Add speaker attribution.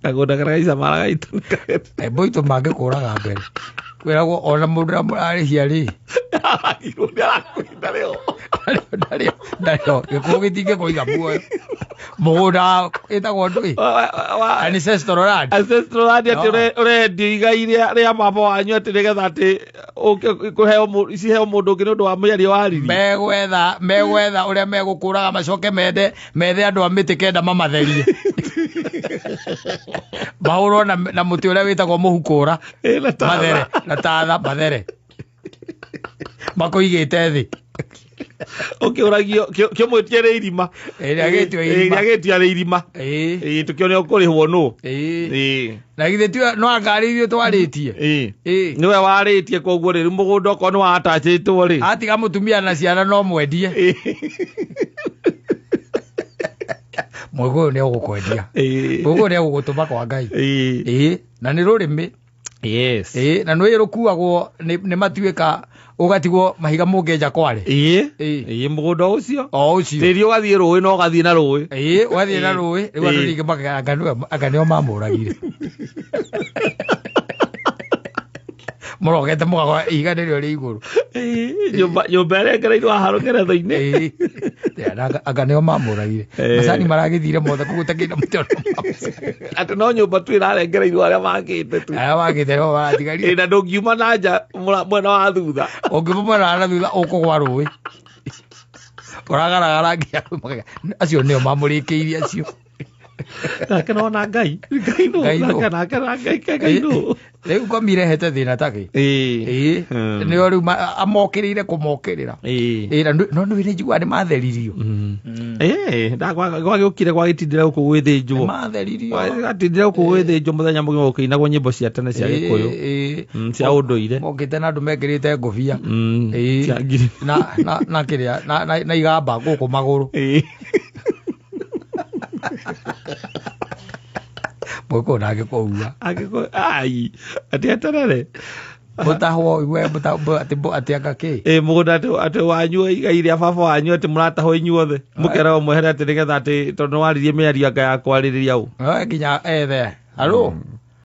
Speaker 1: Kagunda karagaisa maragaito.
Speaker 2: Boito mange kuraga mbere. Kwiragwo ona mundu ararĩhia rĩ. Ndario gĩkuũ gĩtingĩkũiga muoyo. Mũgũnda ĩtagwo ndũĩ. Ancestral land. Ancestral land
Speaker 1: atĩ ũrendio igai rĩa mama wanyu atĩ nĩgetha atĩ ciheo mũndũ ũngĩ nĩ ũndũ wa mĩario wa riri.
Speaker 2: Megwetha ũrĩa megũkũraga macoke methe andũ a mĩtĩ kenda mamatherie. Mahũrwo na mũtĩ ũrĩa wĩtagwo mũhukũra. Mathere na tatha mathere. Makũigĩte thĩ.
Speaker 1: Ũkĩũragio kĩmwĩtie rĩ irima. Rĩagĩtio rĩ irima. Tũkĩone ũkũrĩhwo nũ.
Speaker 2: Na githĩ no ngari iria twarĩtie.
Speaker 1: Nĩwe warĩtie koguo rĩ mũgũnda okorwo nĩ watacĩtwo rĩ.
Speaker 2: Atiga mũtumia na ciana no mwendie. Mũgũnda nĩ ũgũkwendia. Mũgũnda nĩ ũgũgũtũma kwa Ngai. Na nĩ rũrĩmĩ.
Speaker 1: Yes.
Speaker 2: Na nĩ rũkuagwo nĩ matuĩka ũgatigwo mahiga mũngĩenja kware.
Speaker 1: Mũgũnda ũcio.
Speaker 2: Ũcio.
Speaker 1: Tĩri ũgathiĩ rũĩ no ũgathiĩ na rũĩ.
Speaker 2: Ũgathiĩ na rũĩ. Rĩu andũ ningĩ anga nĩo mamũragire. Mũrogete mũgagwa ihiga nĩrĩo rĩ igũrũ.
Speaker 1: Nyũmba ĩrĩa ngereirwo haha rũgeretho-inĩ.
Speaker 2: Anga nĩo mamũragire. Macani maragĩthire mothe kũu gũtakĩrĩ na mũtĩ ona.
Speaker 1: Atĩ no nyũmba tu ĩrarengereirwo arĩa mangĩte tu.
Speaker 2: Arĩa mangĩte no maratigarire.
Speaker 1: Na ndũngiuma na nja mwena wa thutha.
Speaker 2: Ũngiuma mwena wa thutha ũkũgwa rũĩ. Ũragaragara nginya acio nĩo mamũrĩkĩirie acio.
Speaker 1: Nake no na Ngai. Ngai no.
Speaker 2: Rĩu ngomire hete thĩna takĩ. Nĩo rĩu amokĩrĩire kũmokĩrĩra. No nĩ njiguaga nĩ matheririo.
Speaker 1: Gwagĩũkire gwagĩtindĩra gũkũ gwĩthĩnjwo.
Speaker 2: Matheririo.
Speaker 1: Gatindĩra gũkũ gwĩthĩnjwo mũthenya mũgima gũkĩinagwo nyĩmbo cia tene cia Gĩkũyũ. Cia ũndũire.
Speaker 2: Mokĩte na andũ mekĩrĩte ngũbia. Na kĩrĩa na igamba gũkũ magũrũ. Mũkũ na agĩkũua.
Speaker 1: Ai, atĩ aterere.
Speaker 2: Mũtahwo iwe atĩ akakĩ.
Speaker 1: Mũgũnda atĩ wanyu igai rĩa baba wanyu atĩ mũratahwo inyuothe. Mũkera mwehere atĩ nĩgetha atĩ tondũ waririe mĩario anga ya kwarĩrĩria ũ.
Speaker 2: Nginya ethe. Hallå?